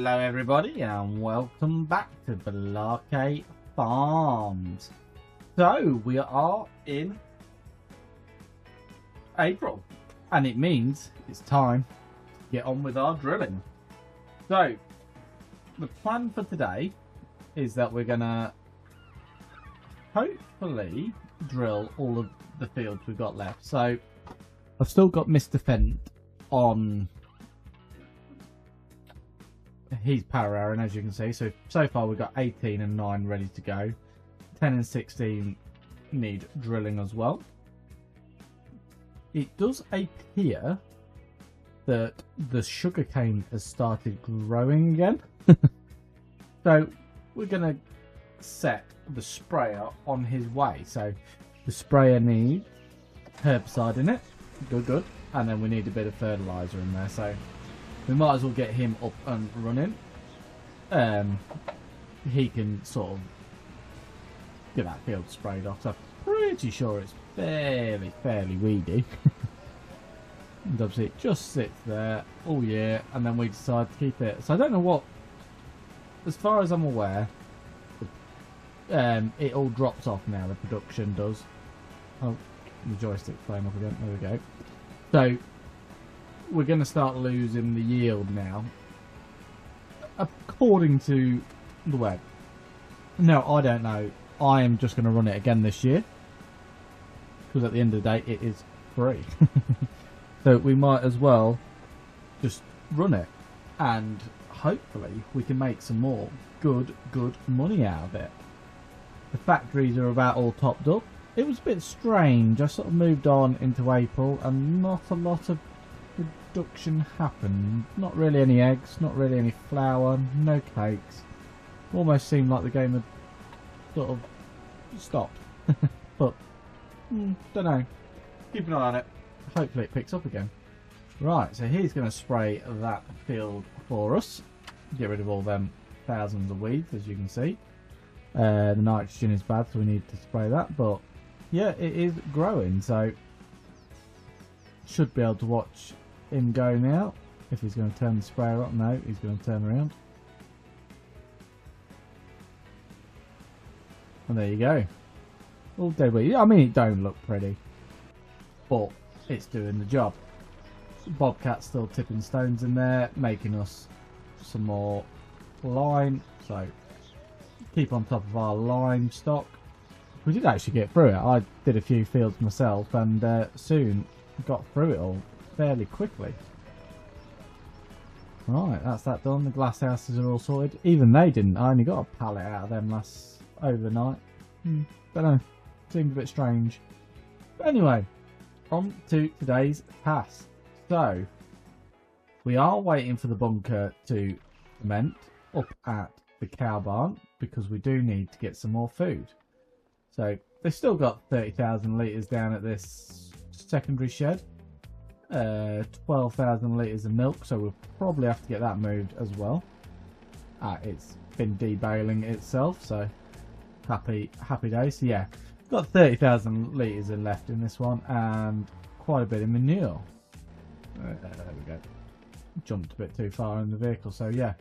Hello everybody and welcome back to Fastrac Farms. So we are in April and it means it's time to get on with our drilling. So the plan for today is that we're gonna hopefully drill all of the fields we've got left. So I've still got Mr. Fent on his power hour, and as you can see, so far we've got 18 and 9 ready to go. 10 and 16 need drilling as well. It does appear that the sugarcane has started growing again. So we're going to set the sprayer on his way. So the sprayer needs herbicide in it. Good. And then we need a bit of fertilizer in there. So we might as well get him up and running. He can sort of get that field sprayed off. So I'm pretty sure it's fairly weedy. And obviously it just sits there all year and then we decide to keep it. So I don't know what, as far as I'm aware, it all drops off now, the production does. Oh, the joystick flame up again, there we go. So we're going to start losing the yield now, according to the web. No, I don't know. I am just going to run it again this year, because at the end of the day it is free. So we might as well just run it, and hopefully we can make some more good money out of it. The factories are about all topped up. It was a bit strange. I sort of moved on into April and not a lot of production happened. Not really any eggs, not really any flour, no cakes. Almost seemed like the game had sort of stopped. But don't know. Keep an eye on it. Hopefully it picks up again. Right, so he's going to spray that field for us. Get rid of all them thousands of weeds, as you can see. The nitrogen is bad, so we need to spray that. But yeah, it is growing, so should be able to watch him go now. If he's going to turn the sprayer up, no, he's going to turn around. And there you go. All dead weight. I mean, it don't look pretty, but it's doing the job. Bobcat's still tipping stones in there, making us some more lime. So keep on top of our lime stock. We did actually get through it. I did a few fields myself and soon got through it all fairly quickly. Right, that's that done. The glass houses are all sorted. Even they didn't. I only got a pallet out of them overnight. Don't know. Seemed a bit strange. But anyway, on to today's task. So, we are waiting for the bunker to cement up at the cow barn because we do need to get some more food. So, they've still got 30,000 litres down at this secondary shed. 12,000 litres of milk, so we'll probably have to get that moved as well. It's been debaling itself, so happy days. So yeah, got 30,000 litres left in this one and quite a bit of manure. There we go. Jumped a bit too far in the vehicle, so yeah,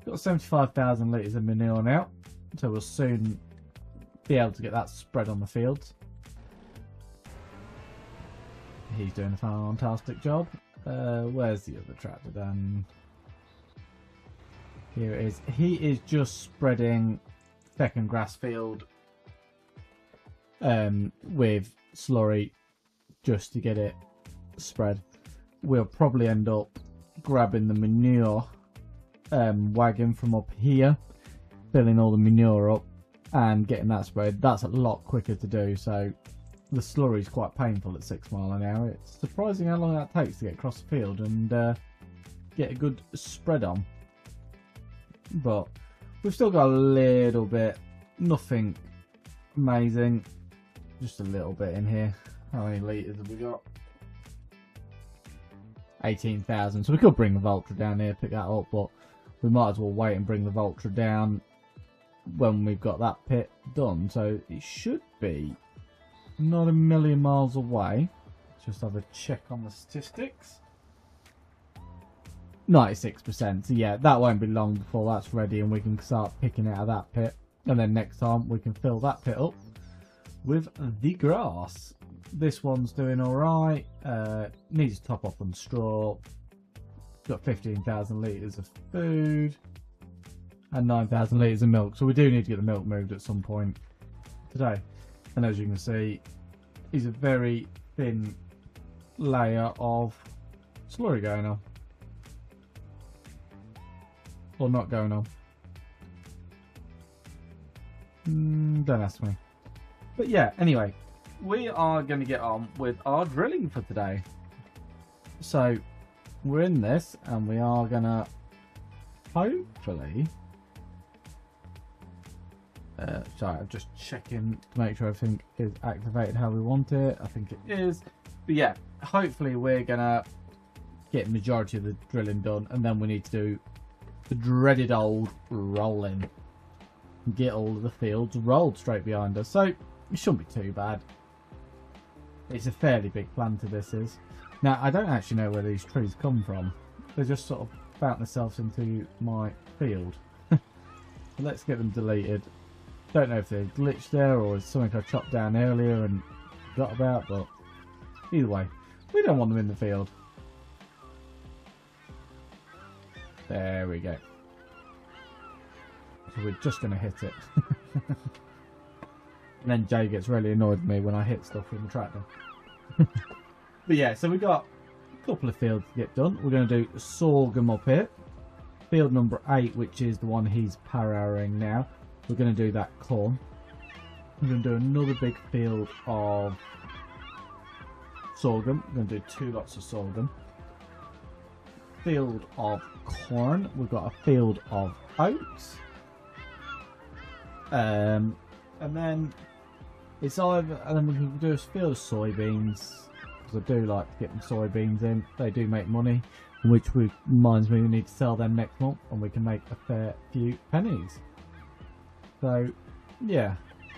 got 75,000 litres of manure now, so we'll soon be able to get that spread on the fields. He's doing a fantastic job. Where's the other tractor then? Here it is. He is just spreading second grass field with slurry just to get it spread. We'll probably end up grabbing the manure wagon from up here, filling all the manure up and getting that spread. That's a lot quicker to do, so the slurry is quite painful at 6 miles an hour. It's surprising how long that takes to get across the field and get a good spread on. But we've still got a little bit, nothing amazing, just a little bit in here. How many litres have we got? 18,000. So we could bring the Voltra down here, pick that up, but we might as well wait and bring the Voltra down when we've got that pit done. So it should be not a million miles away. Just have a check on the statistics. 96%. So yeah, that won't be long before that's ready and we can start picking out of that pit. And then next time we can fill that pit up with the grass. This one's doing alright. Needs to top up on straw. Got 15,000 litres of food. And 9,000 litres of milk. So we do need to get the milk moved at some point today. And as you can see, is a very thin layer of slurry going on. Or not going on. Don't ask me. But yeah, anyway, we are going to get on with our drilling for today. So we're in this and we are going to hopefully... sorry, I'm just checking to make sure everything is activated how we want it. I think it is. But yeah, hopefully we're going to get the majority of the drilling done, and then we need to do the dreaded old rolling. Get all of the fields rolled straight behind us. So it shouldn't be too bad. It's a fairly big planter, this is. Now, I don't actually know where these trees come from. They just sort of found themselves into my field. Let's get them deleted. Don't know if they're glitched there or it's something I chopped down earlier and forgot about, but either way, we don't want them in the field. There we go. So we're just going to hit it. And then Jay gets really annoyed with me when I hit stuff with the tractor. But yeah, so we got a couple of fields to get done. We're going to do sorghum up here. Field number 8, which is the one he's parrowing now. We're going to do that corn. We're going to do another big field of sorghum. We're going to do 2 lots of sorghum. Field of corn. We've got a field of oats. And then it's either, and then we can do a field of soybeans, because I do like to get them soybeans in. They do make money, which reminds me we need to sell them next month, and we can make a fair few pennies. So yeah,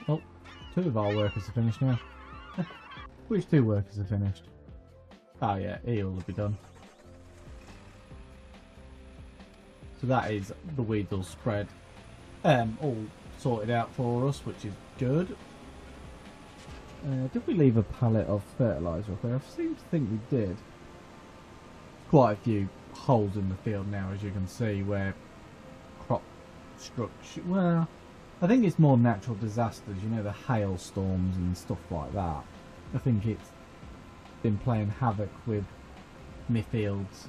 oh, 2 of our workers are finished now. Which 2 workers are finished? Oh yeah, he'll be done. So that is the weedle spread all sorted out for us, which is good. Did we leave a pallet of fertiliser up there? I seem to think we did. Quite a few holes in the field now, as you can see, where crop structure... Well, I think it's more natural disasters, you know, the hailstorms and stuff like that. I think it's been playing havoc with my fields.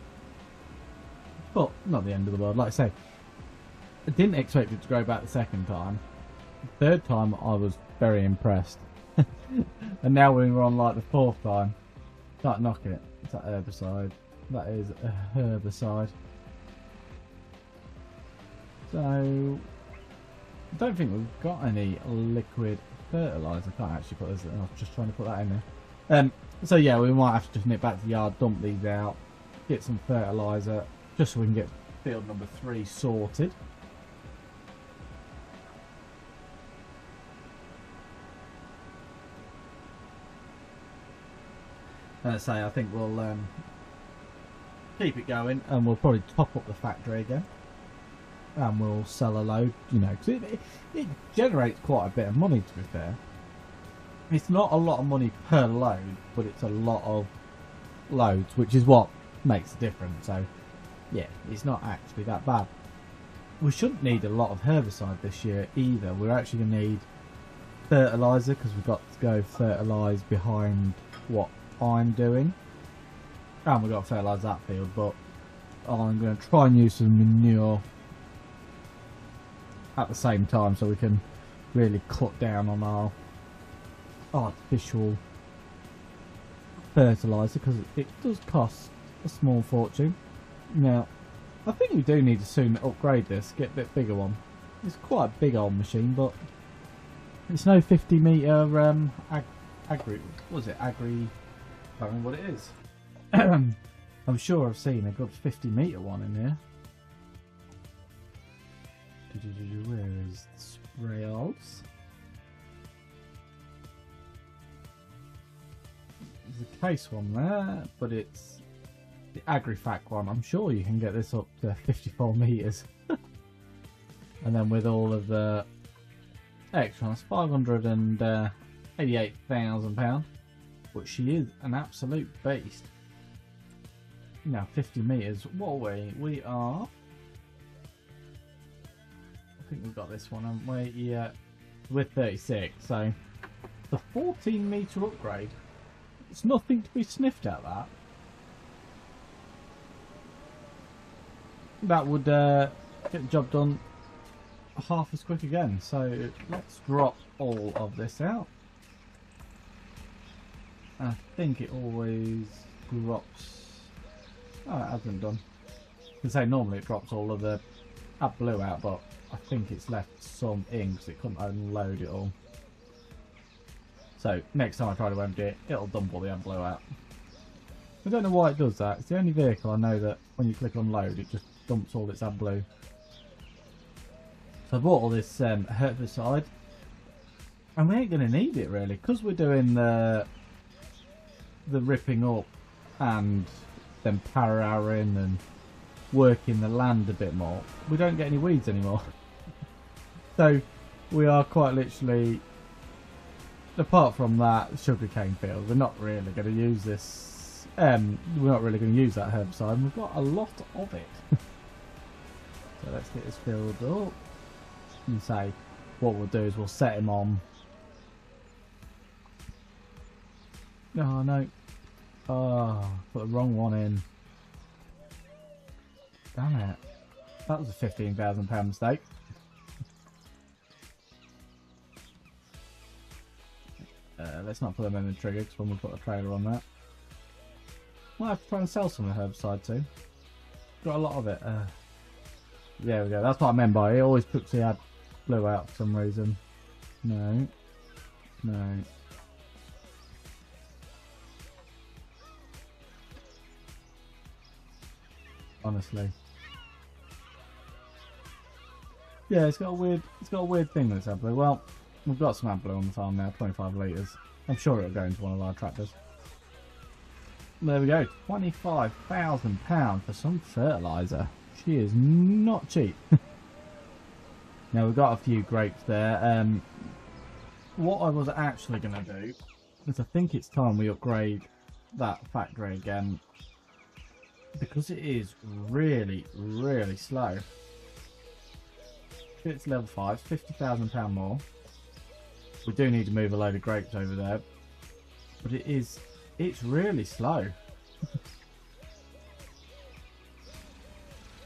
But not the end of the world. Like I say, I didn't expect it to grow back the second time. The third time I was very impressed. And now we're on like the 4th time. Can't knock it. It's that herbicide. That is a herbicide. So I don't think we've got any liquid fertiliser. I can't actually put this in. I was just trying to put that in there. So yeah, we might have to just nip back to the yard, dump these out, get some fertiliser, just so we can get field number 3 sorted. As I say, I think we'll keep it going, and we'll probably top up the factory again, and we'll sell a load, you know, because it generates quite a bit of money, to be fair. It's not a lot of money per load, but it's a lot of loads, which is what makes the difference. So yeah, it's not actually that bad. We shouldn't need a lot of herbicide this year either. We're actually going to need fertiliser, because we've got to go fertilise behind what I'm doing. And we've got to fertilise that field, but I'm going to try and use some manure at the same time, so we can really cut down on our artificial fertiliser, because it does cost a small fortune. Now, I think we do need to soon upgrade this, get a bit bigger one. It's quite a big old machine, but it's no 50 metre agri. What was it? Agri. I don't know what it is. I'm sure I've seen a good 50 metre one in here. Where is the sprayers? There's a case one there, but it's the AgriFac one, I'm sure you can get this up to 54 metres. And then with all of the extra, it's £588,000. But she is an absolute beast. Now 50 metres. What are we? We are. I think we've got this one, haven't we? Yeah, we're 36. So the 14 metre upgrade. It's nothing to be sniffed at. That would get the job done half as quick again. So let's drop all of this out. I think it always drops. Oh, it hasn't done. I can say normally it drops all of the blue out, but I think it's left some in because it couldn't unload it all. So next time I try to empty it, it'll dump all the blue out. I don't know why it does that. It's the only vehicle I know that when you click unload, it just dumps all its blue. So I bought all this herbicide, and we ain't going to need it really because we're doing the ripping up and then power-hourring and working the land a bit more. We don't get any weeds anymore. So we are quite literally, apart from that sugarcane field, we're not really going to use this. We're not really going to use that herbicide, and we've got a lot of it. So let's get this filled up. And say what we'll do is we'll set him on. Oh no. Oh, put the wrong one in. Damn it. That was a £15,000 mistake. Let's not put them in the trigger because when we put a trailer on that. Might have to try and sell some of the herbicide too. Got a lot of it. There we go. That's what I meant by it. Always puts the blue out for some reason. No. No. Honestly. Yeah, it's got a weird thing with this AdBlue. Well, we've got some AdBlue on the farm now, 25 litres. I'm sure it'll go into one of our tractors. There we go, £25,000 for some fertiliser. She is not cheap. Now we've got a few grapes there. What I was actually going to do is I think it's time we upgrade that factory again, because it is really, really slow. It's level 5, £50,000 more. We do need to move a load of grapes over there, but it's really slow.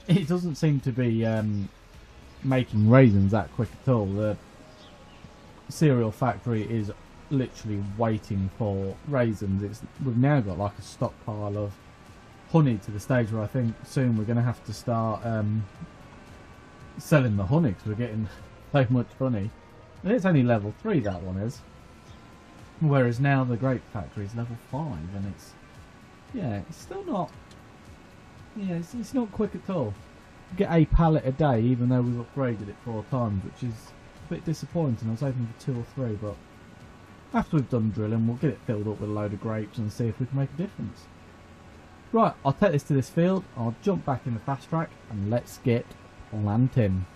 It doesn't seem to be making raisins that quick at all. The cereal factory is literally waiting for raisins. We've now got like a stockpile of honey to the stage where I think soon we're going to have to start selling the honey because we're getting so much honey. And it's only level 3, that one is. Whereas now the grape factory is level 5, and it's still not. Yeah, it's not quick at all. You get a pallet a day, even though we've upgraded it 4 times, which is a bit disappointing. I was hoping for 2 or 3, but after we've done drilling, we'll get it filled up with a load of grapes and see if we can make a difference. Right, I'll take this to this field, I'll jump back in the Fastrac, and let's get planting.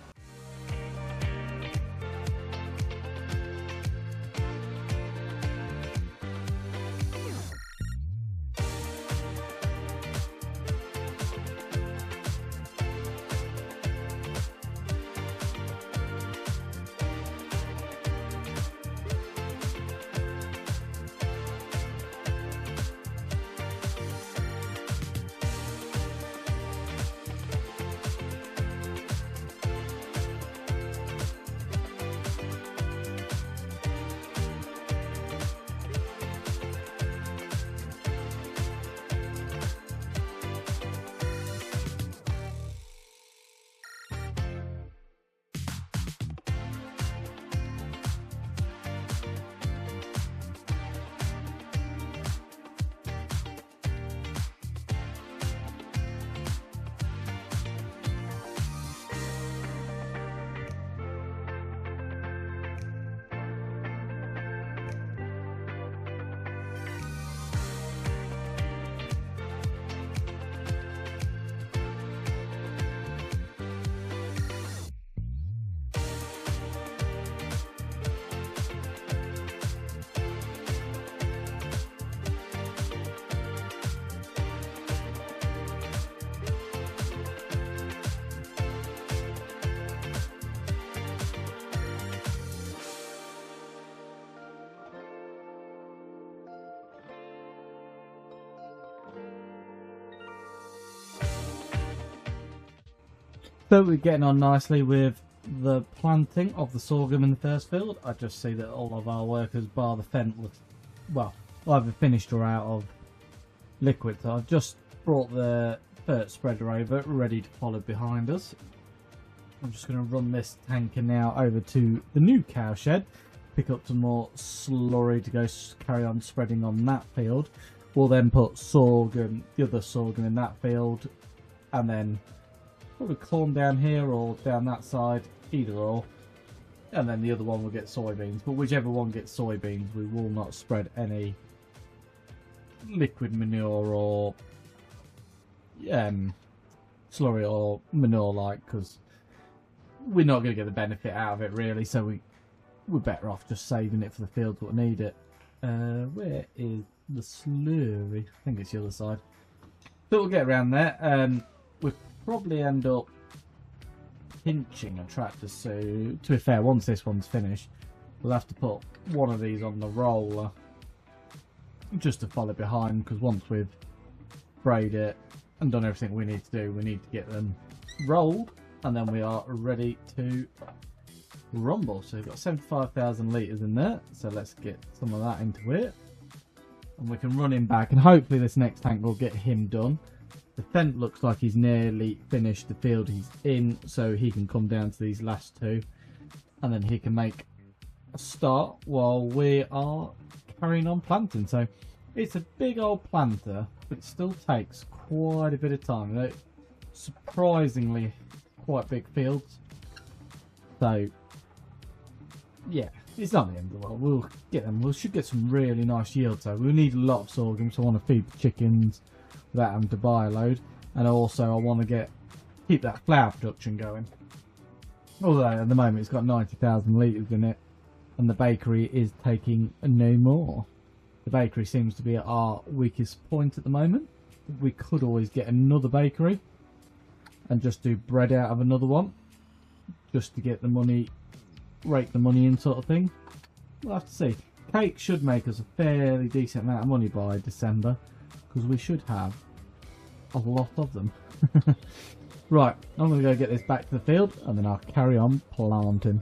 So we're getting on nicely with the planting of the sorghum in the first field. I just see that all of our workers, bar the fent, was, well, either finished or out of liquid. So I've just brought the fert spreader over, ready to follow behind us. I'm just going to run this tanker now over to the new cow shed, pick up some more slurry to go carry on spreading on that field. We'll then put sorghum, the other sorghum in that field, and then probably corn down here or down that side, either or. And then the other one will get soybeans. But whichever one gets soybeans, we will not spread any liquid manure or slurry or manure like, because we're not going to get the benefit out of it really. So we're better off just saving it for the fields that need it. Where is the slurry? I think it's the other side. So we'll get around there. We'll probably end up pinching a tractor, so to be fair, once this one's finished, we'll have to put one of these on the roller just to follow behind, because once we've sprayed it and done everything we need to do, we need to get them rolled, and then we are ready to rumble. So we've got 75,000 litres in there, so let's get some of that into it, and we can run him back, and hopefully this next tank will get him done. The fent looks like he's nearly finished the field he's in, so he can come down to these last two, and then he can make a start while we are carrying on planting. So it's a big old planter, but it still takes quite a bit of time. They're surprisingly quite big fields, so yeah, it's not the end of the world. We'll get them. We should get some really nice yields though. We'll need a lot of sorghum, so I want to feed the chickens without having to buy a load, and also I want to keep that flour production going. Although at the moment it's got 90,000 litres in it, and the bakery is taking no more. The bakery seems to be at our weakest point at the moment. We could always get another bakery and just do bread out of another one, just to get the money, rake the money in sort of thing. We'll have to see. Cake should make us a fairly decent amount of money by December, because we should have a lot of them. Right, I'm going to go get this back to the field, and then I'll carry on planting.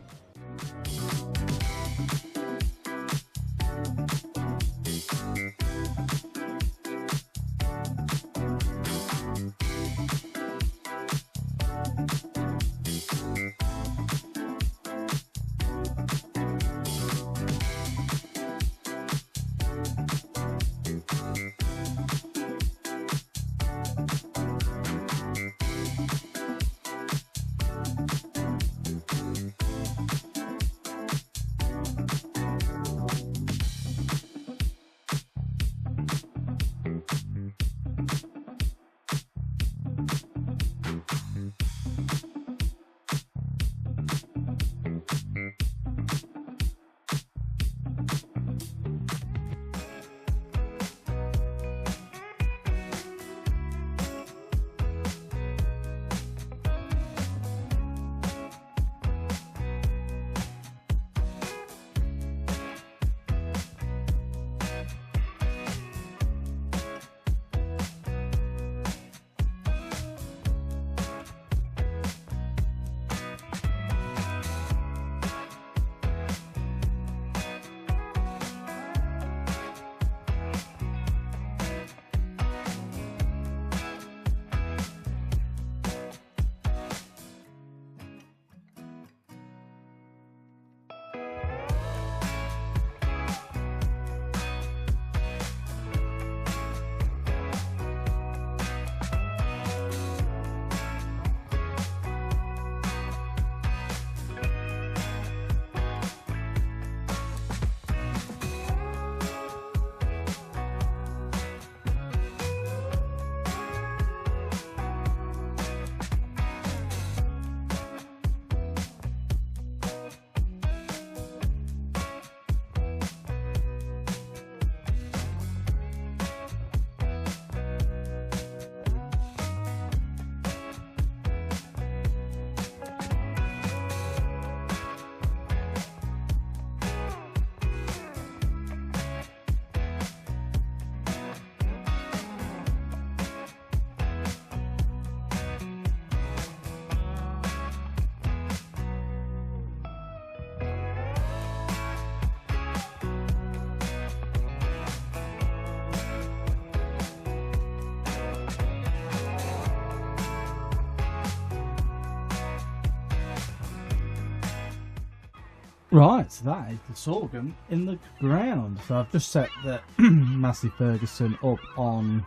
Right, so that is the sorghum in the ground. So I've just set the Massey Ferguson up on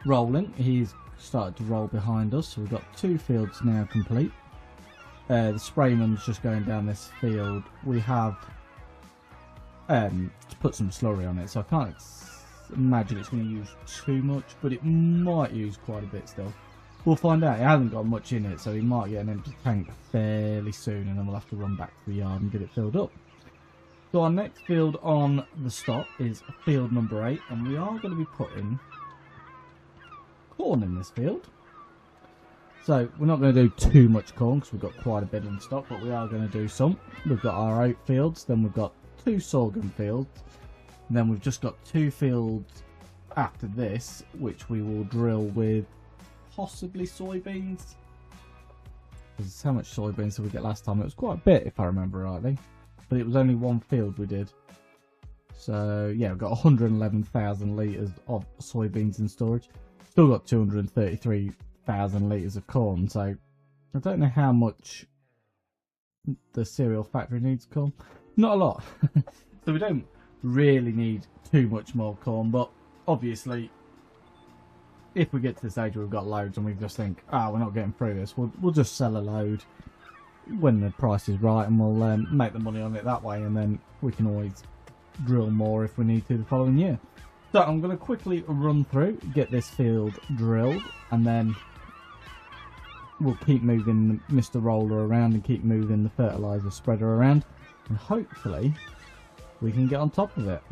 rolling. He's started to roll behind us, so we've got 2 fields now complete. The sprayman's just going down this field. We have to put some slurry on it, so I can't imagine it's going to use too much, but it might use quite a bit still. We'll find out. It hasn't got much in it, so he might get an empty tank fairly soon, and then we'll have to run back to the yard and get it filled up. So our next field on the stop is field number 8, and we are going to be putting corn in this field. So we're not going to do too much corn because we've got quite a bit in stock, but we are going to do some. We've got our oat fields, then we've got 2 sorghum fields, and then we've just got 2 fields after this, which we will drill with possibly soybeans. Because how much soybeans did we get last time? It was quite a bit, if I remember rightly, but it was only 1 field we did. So yeah, we've got 111,000 litres of soybeans in storage. Still got 233,000 litres of corn, so I don't know how much the cereal factory needs corn. Not a lot. So we don't really need too much more corn, but obviously if we get to the stage where we've got loads and we just think, we're not getting through this, we'll just sell a load when the price is right, and we'll make the money on it that way, and then we can always drill more if we need to the following year. So I'm going to quickly run through, get this field drilled, and then we'll keep moving Mr. Roller around and keep moving the fertiliser spreader around, and hopefully we can get on top of it.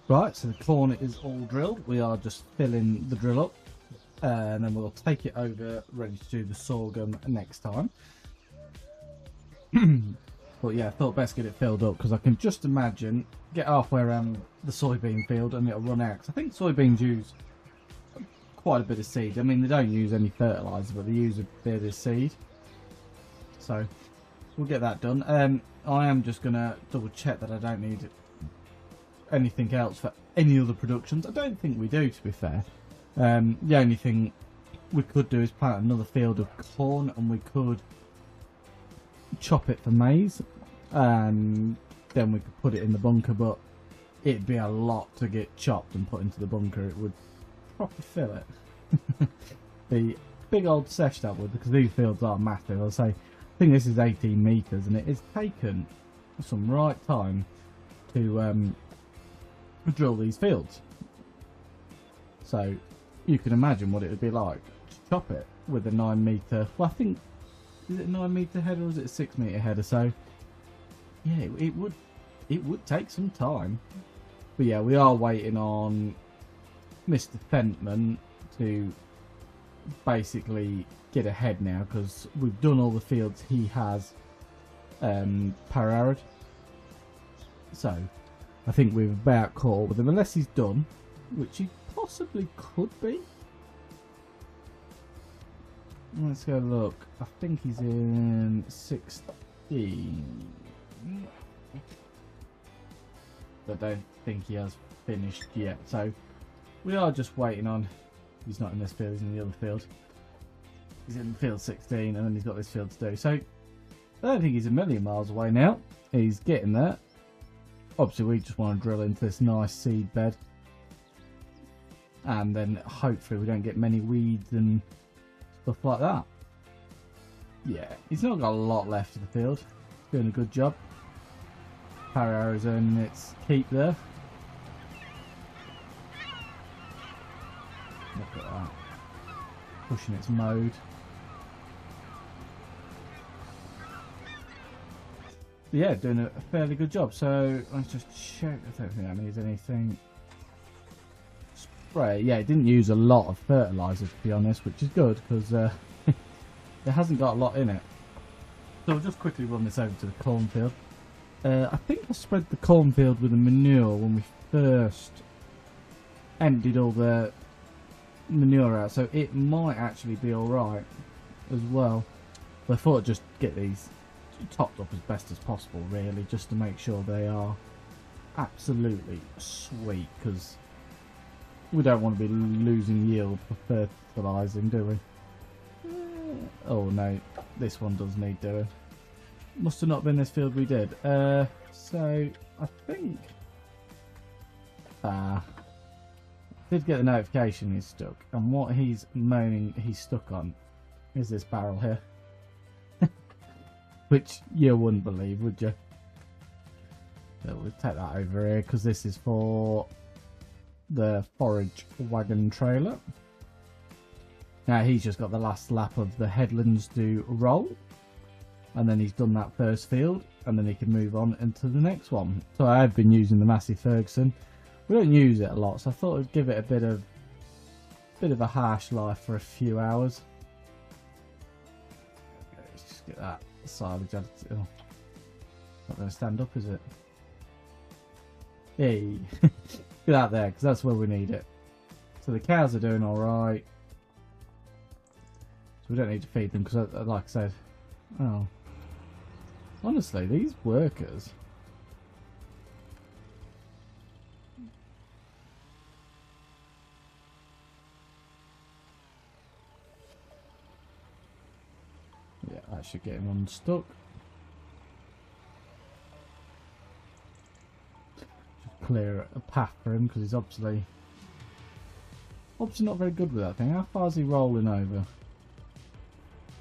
Right, so the corn is all drilled. We are just filling the drill up, and then we'll take it over, ready to do the sorghum next time. But yeah, I thought best get it filled up, because I can just imagine get halfway around the soybean field and it'll run out. Because I think soybeans use quite a bit of seed. I mean, they don't use any fertiliser, but they use a bit of seed. So we'll get that done. I am just going to double check that I don't need anything else for any other productions. I don't think we do, to be fair. The only thing we could do is plant another field of corn, and we could chop it for maize, and then we could put it in the bunker, but it'd be a lot to get chopped and put into the bunker. It would probably fill it. The big old sesh that would, because these fields are massive. I'll say, I think this is 18 metres, and it has taken some right time to drill these fields. So you can imagine what it would be like to chop it with a 9 metre, well, I think, is it a 9 metre header or is it a 6 metre header? So yeah, it would take some time. But yeah, we are waiting on Mr. Fentman to basically get ahead now because we've done all the fields he has power-arrowed. So I think we've about caught up with him, unless he's done, which he possibly could be. Let's go look. I think he's in 16. But I don't think he has finished yet. So we are just waiting on. He's not in this field, he's in the other field. He's in field 16 and then he's got this field to do. So I don't think he's a million miles away now. He's getting there. Obviously we just want to drill into this nice seed bed. And then hopefully we don't get many weeds and stuff like that. Yeah, he's not got a lot left of the field. Doing a good job. Power arrows in its keep there. Look at that. Pushing its mode. Yeah, doing a fairly good job. So let's just check. I don't think that needs anything. Spray. Yeah, it didn't use a lot of fertilizer to be honest, which is good because it hasn't got a lot in it. So we'll just quickly run this over to the cornfield. I think I spread the cornfield with the manure when we first emptied all the manure out, so it might actually be alright as well. But I thought I'd just get these topped up as best as possible really, just to make sure they are absolutely sweet, because we don't want to be losing yield for fertilising, do we? Oh no, this one does need doing. Must have not been this field we did. So I think did get the notification he's stuck, and what he's moaning he's stuck on is this barrel here. Which you wouldn't believe, would you? So we'll take that over here because this is for the forage wagon trailer. Now he's just got the last lap of the headlands to roll, and then he's done that first field, and then he can move on into the next one. So I have been using the Massey Ferguson. We don't use it a lot, so I thought I'd give it a bit of a harsh life for a few hours. Okay, let's just get that silage added to it. Oh, not going to stand up, is it? Hey, get that there, because that's where we need it. So the cows are doing all right. So we don't need to feed them because, like I said, oh, honestly, these workers. Yeah, that should get him unstuck. Just clear a path for him because he's obviously not very good with that thing. How far is he rolling over?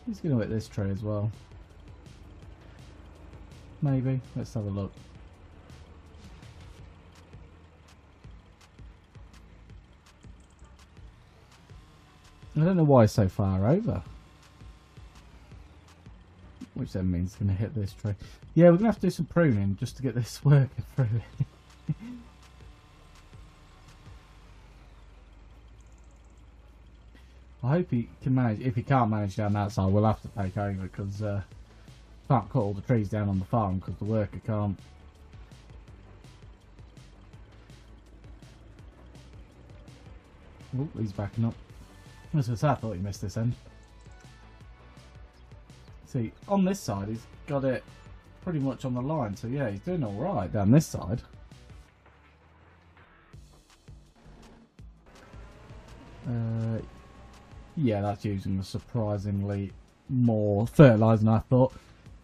He's going to hit this tree as well. Maybe. Let's have a look. I don't know why he's so far over. Which then means it's going to hit this tree. Yeah, we're going to have to do some pruning just to get this working through. I hope he can manage. If he can't manage down that side, we'll have to take over because can't cut all the trees down on the farm because the worker can't. Oh, he's backing up. I thought he missed this end. See, on this side, he's got it pretty much on the line. So yeah, he's doing all right down this side. Yeah, that's using a surprisingly more fertiliser than I thought.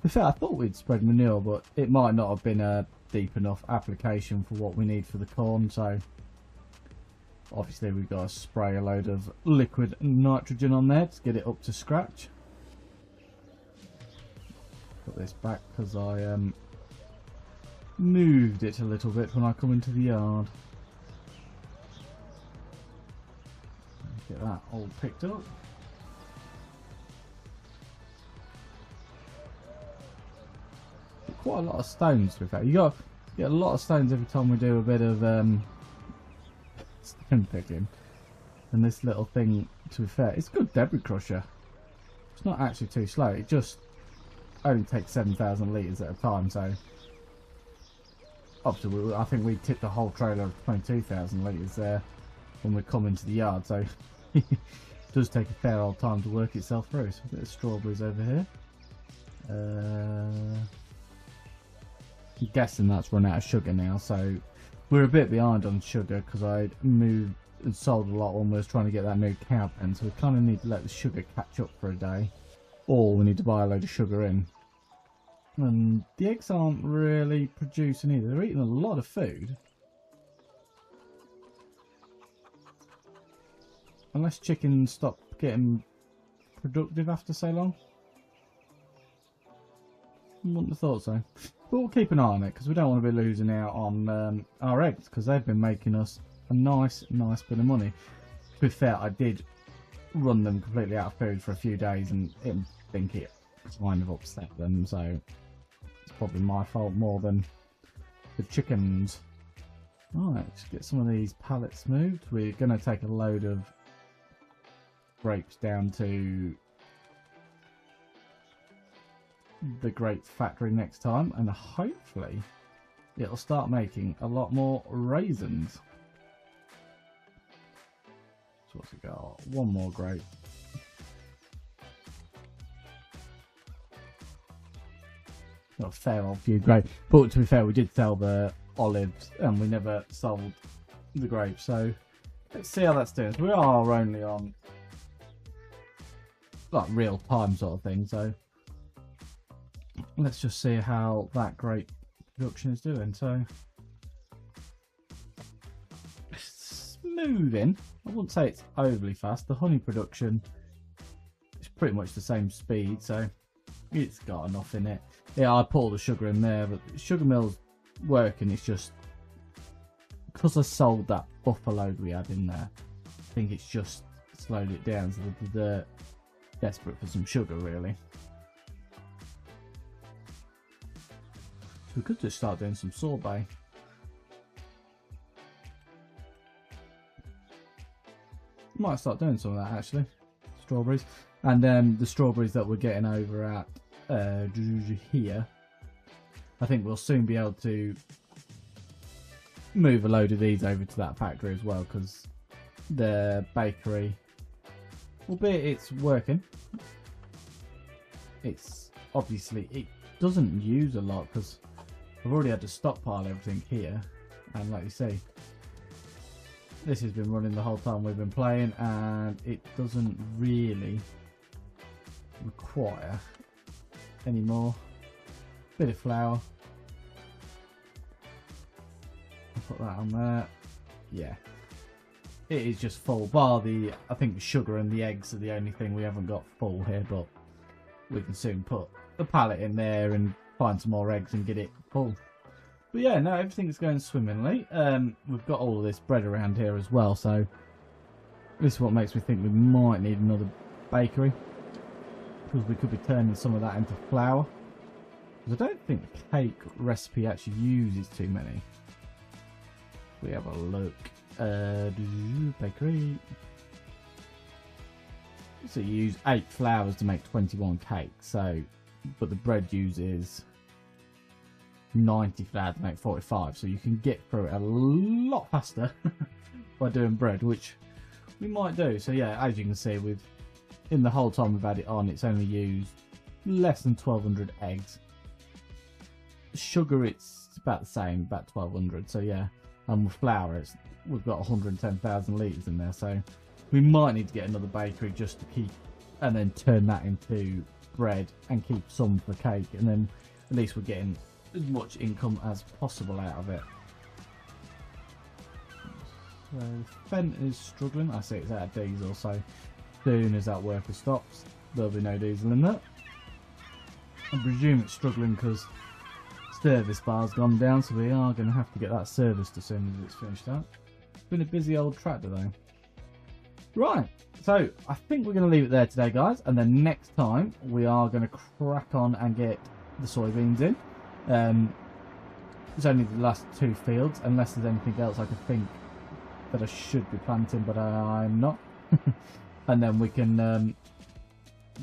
In fact, I thought we'd spread manure, but it might not have been a deep enough application for what we need for the corn. So obviously we've got to spray a load of liquid nitrogen on there to get it up to scratch. Put this back because I moved it a little bit when I come into the yard. Get that all picked up. Quite a lot of stones to be fair. You get a lot of stones every time we do a bit of stone picking. And this little thing to be fair, it's a good debris crusher. It's not actually too slow. It just only takes 7,000 litres at a time, so obviously I think we tipped a whole trailer of 22,000 litres there when we come into the yard, so it does take a fair old time to work itself through. So a bit of strawberries over here. I'm guessing that's run out of sugar now, so we're a bit behind on sugar because I moved and sold a lot when we was trying to get that new cow pen, so we kind of need to let the sugar catch up for a day, or we need to buy a load of sugar in. And the eggs aren't really producing either. They're eating a lot of food, unless chickens stop getting productive after so long. Wouldn't have thought so. But we'll keep an eye on it because we don't want to be losing out on our eggs, because they've been making us a nice bit of money. To be fair, I did run them completely out of food for a few days and I think it kind of upset them, so it's probably my fault more than the chickens. Right, let's get some of these pallets moved. We're going to take a load of grapes down to the grape factory next time, and hopefully it'll start making a lot more raisins. So what's it got? One more grape. Got a fair old few grapes, but to be fair, we did sell the olives and we never sold the grapes, so let's see how that's doing. We are only on like real time sort of thing, so let's just see how that grape production is doing. So it's moving. I wouldn't say it's overly fast. The honey production is pretty much the same speed, so it's got enough in it. Yeah, I put all the sugar in there, but the sugar mill's working. It's just because I sold that buffer load we had in there, I think it's just slowed it down, so they're desperate for some sugar really. We could just start doing some sorbet. Might start doing some of that actually. Strawberries. And then the strawberries that we're getting over at here, I think we'll soon be able to move a load of these over to that factory as well, because the bakery, albeit it's working, it's obviously, it doesn't use a lot because I've already had to stockpile everything here, and like you see, this has been running the whole time we've been playing, and it doesn't really require any more. Bit of flour. I'll put that on there. Yeah, it is just full. Bar the, I think the sugar and the eggs are the only thing we haven't got full here, but we can soon put the pallet in there and find some more eggs and get it full. But yeah, no, everything's going swimmingly. We've got all of this bread around here as well, so this is what makes me think we might need another bakery, because we could be turning some of that into flour, because I don't think the cake recipe actually uses too many. We have a look. Bakery. So you use 8 flours to make 21 cakes, so, but the bread uses 90 flour to make 45, so you can get through it a lot faster by doing bread, which we might do. So yeah, as you can see, in the whole time we've had it on, it's only used less than 1,200 eggs. Sugar, it's about the same, about 1,200. So yeah, and with flour, we've got 110,000 litres in there. So we might need to get another bakery just to keep, and then turn that into bread and keep some for cake, and then at least we're getting as much income as possible out of it. So Fent is struggling. I see it's out of diesel, so as soon as that worker stops, there'll be no diesel in there. I presume it's struggling because service bar's gone down, so we are going to have to get that serviced as soon as it's finished out. It's been a busy old tractor though. Right, so I think we're going to leave it there today, guys, and then next time we are going to crack on and get the soybeans in. It's only the last 2 fields, unless there's anything else I could think that I should be planting, but I'm not. and then we can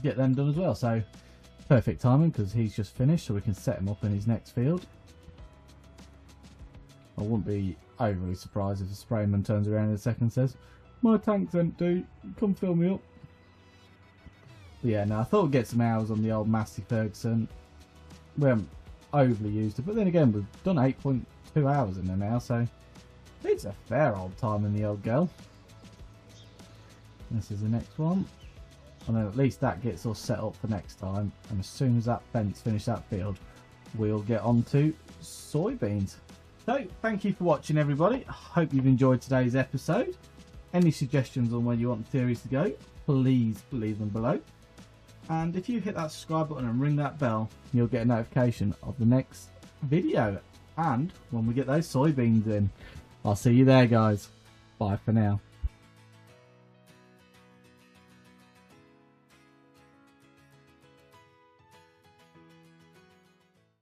get them done as well. So perfect timing because he's just finished, so we can set him up in his next field. I wouldn't be overly surprised if the sprayman turns around in a second and says, "My tank's empty, come fill me up." But yeah, no, I thought we'd get some hours on the old Massey Ferguson. We haven't overly used it, but then again, we've done 8.2 hours in there now, so it's a fair old time in the old girl. This is the next one, and then at least that gets us set up for next time. And as soon as that fence finishes that field, we'll get on to soybeans. So thank you for watching, everybody. I hope you've enjoyed today's episode. Any suggestions on where you want the series to go, please leave them below. And if you hit that subscribe button and ring that bell, you'll get a notification of the next video and when we get those soybeans in. I'll see you there, guys. Bye for now.